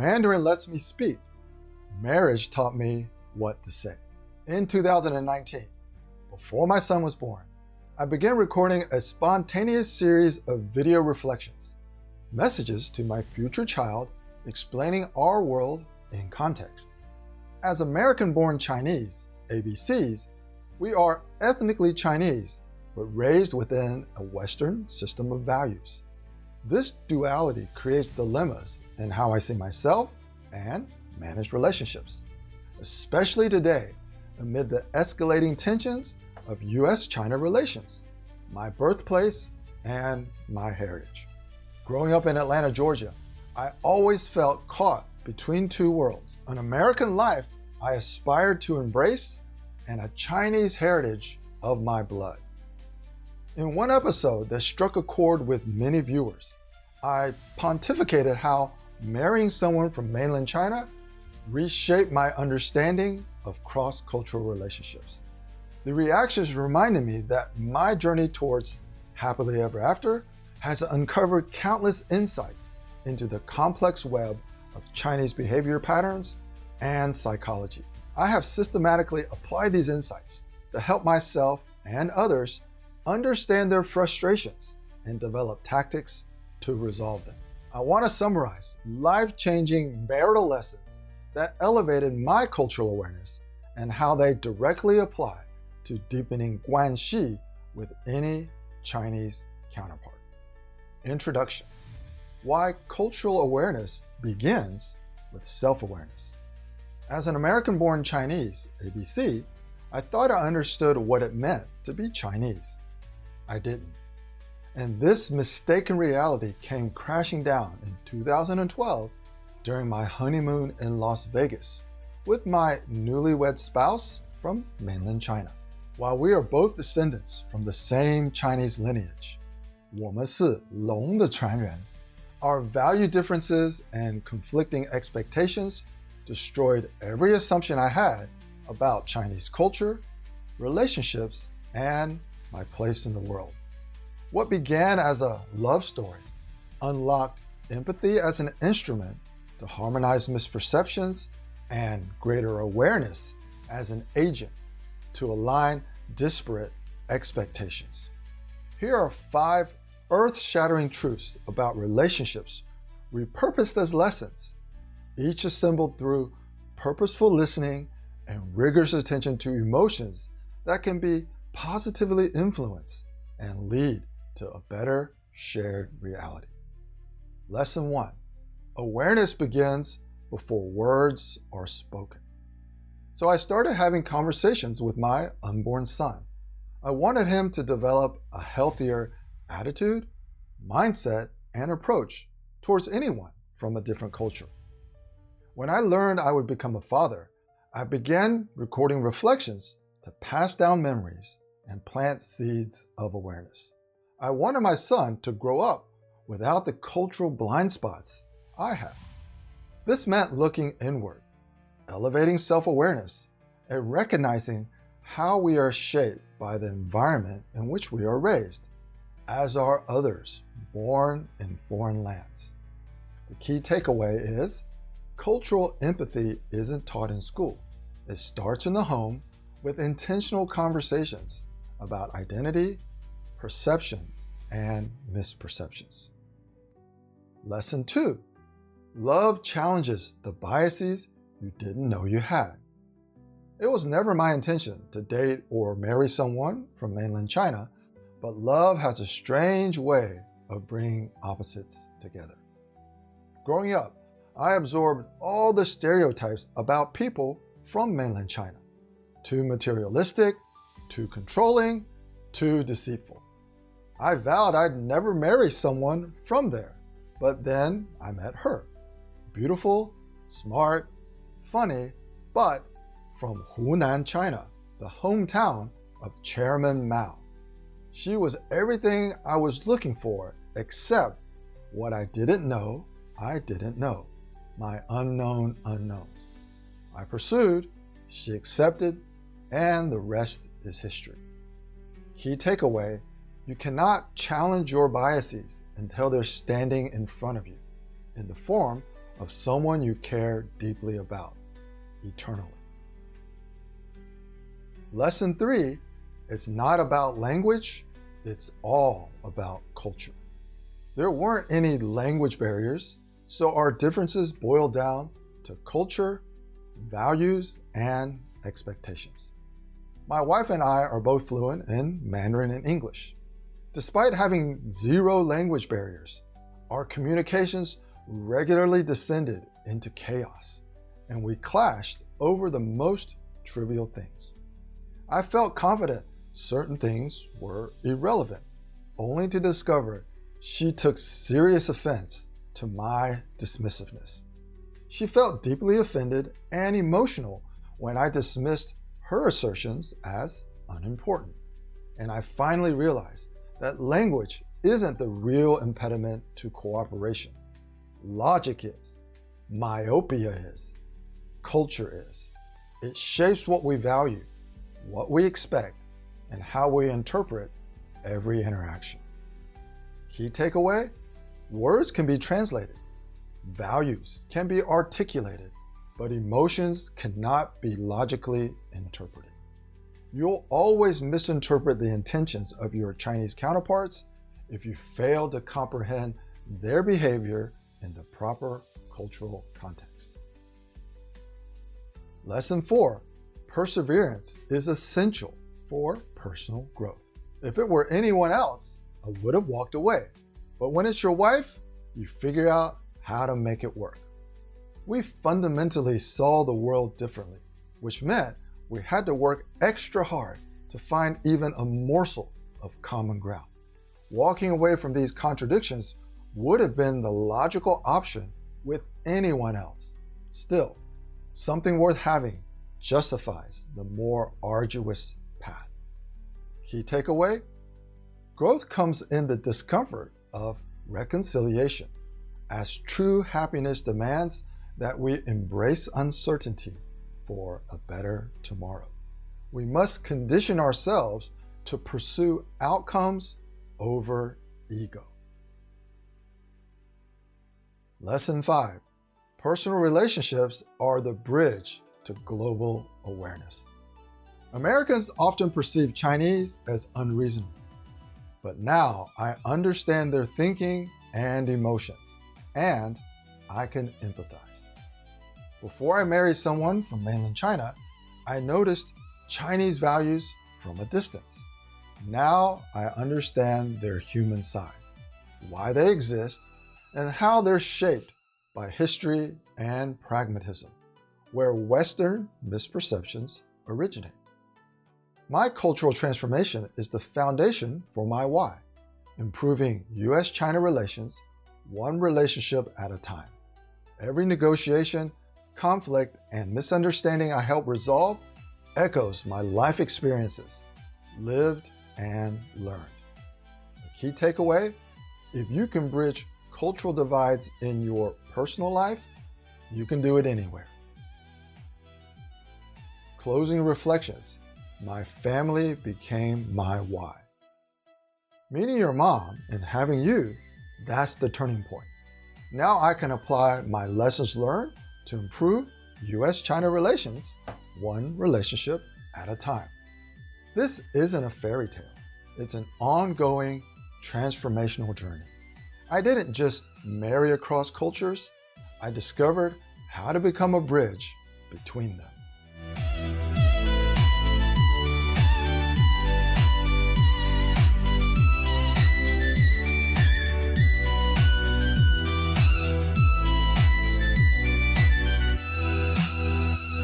Mandarin lets me speak. Marriage taught me what to say. In 2019, before my son was born, I began recording a spontaneous series of video reflections, messages to my future child explaining our world in context. As American-born Chinese, ABCs, we are ethnically Chinese, but raised within a Western system of values. This duality creates dilemmas in how I see myself and manage relationships, especially today amid the escalating tensions of US-China relations, my birthplace, and my heritage. Growing up in Atlanta, Georgia, I always felt caught between two worlds, an American life I aspired to embrace and a Chinese heritage of my blood. In one episode that struck a chord with many viewers, I pontificated how marrying someone from mainland China reshaped my understanding of cross-cultural relationships. The reactions reminded me that my journey towards happily ever after has uncovered countless insights into the complex web of Chinese behavior patterns and psychology. I have systematically applied these insights to help myself and others understand their frustrations and develop tactics to resolve them. I want to summarize life-changing marital lessons that elevated my cultural awareness and how they directly apply to deepening Guanxi with any Chinese counterpart. Introduction: why cultural awareness begins with self-awareness. As an American-born Chinese, ABC, I thought I understood what it meant to be Chinese. I didn't. And this mistaken reality came crashing down in 2012 during my honeymoon in Las Vegas with my newlywed spouse from mainland China. While we are both descendants from the same Chinese lineage, 我们是龙的传人, our value differences and conflicting expectations destroyed every assumption I had about Chinese culture, relationships, and my place in the world. What began as a love story unlocked empathy as an instrument to harmonize misperceptions and greater awareness as an agent to align disparate expectations. Here are 5 earth-shattering truths about relationships repurposed as lessons, each assembled through purposeful listening and rigorous attention to emotions that can be positively influenced and lead to a better shared reality. Lesson 1. Awareness begins before words are spoken. So I started having conversations with my unborn son. I wanted him to develop a healthier attitude, mindset, and approach towards anyone from a different culture. When I learned I would become a father, I began recording reflections to pass down memories and plant seeds of awareness. I wanted my son to grow up without the cultural blind spots I have. This meant looking inward, elevating self-awareness, and recognizing how we are shaped by the environment in which we are raised, as are others born in foreign lands. The key takeaway is cultural empathy isn't taught in school. It starts in the home with intentional conversations about identity, perceptions, and misperceptions. Lesson 2. Love challenges the biases you didn't know you had. It was never my intention to date or marry someone from mainland China, but love has a strange way of bringing opposites together. Growing up, I absorbed all the stereotypes about people from mainland China. Too materialistic, too controlling, too deceitful. I vowed I'd never marry someone from there, but then I met her. Beautiful, smart, funny, but from Hunan, China, the hometown of Chairman Mao. She was everything I was looking for, except what I didn't know, my unknown unknowns. I pursued, she accepted, and the rest is history. Key takeaway: you cannot challenge your biases until they're standing in front of you, in the form of someone you care deeply about, eternally. Lesson 3, it's not about language, it's all about culture. There weren't any language barriers, so our differences boiled down to culture, values, and expectations. My wife and I are both fluent in Mandarin and English. Despite having 0 language barriers, our communications regularly descended into chaos, and we clashed over the most trivial things. I felt confident certain things were irrelevant, only to discover she took serious offense to my dismissiveness. She felt deeply offended and emotional when I dismissed her assertions as unimportant. And I finally realized that language isn't the real impediment to cooperation. Logic is, myopia is, culture is. It shapes what we value, what we expect, and how we interpret every interaction. Key takeaway: words can be translated, values can be articulated, but emotions cannot be logically interpreted. You'll always misinterpret the intentions of your Chinese counterparts if you fail to comprehend their behavior in the proper cultural context. Lesson 4, perseverance is essential for personal growth. If it were anyone else, I would have walked away. But when it's your wife, you figure out how to make it work. We fundamentally saw the world differently, which meant we had to work extra hard to find even a morsel of common ground. Walking away from these contradictions would have been the logical option with anyone else. Still, something worth having justifies the more arduous path. Key takeaway: growth comes in the discomfort of reconciliation, as true happiness demands that we embrace uncertainty for a better tomorrow. We must condition ourselves to pursue outcomes over ego. Lesson 5, personal relationships are the bridge to global awareness. Americans often perceive Chinese as unreasonable, but now I understand their thinking and emotions, and I can empathize. Before I married someone from mainland China, I noticed Chinese values from a distance. Now I understand their human side, why they exist, and how they're shaped by history and pragmatism, where Western misperceptions originate. My cultural transformation is the foundation for my why, improving US-China relations one relationship at a time. Every negotiation, conflict, and misunderstanding I help resolve echoes my life experiences, lived and learned. The key takeaway: if you can bridge cultural divides in your personal life, you can do it anywhere. Closing reflections: my family became my why. Meeting your mom and having you, that's the turning point. Now I can apply my lessons learned to improve US-China relations one relationship at a time. This isn't a fairy tale. It's an ongoing, transformational journey. I didn't just marry across cultures. I discovered how to become a bridge between them.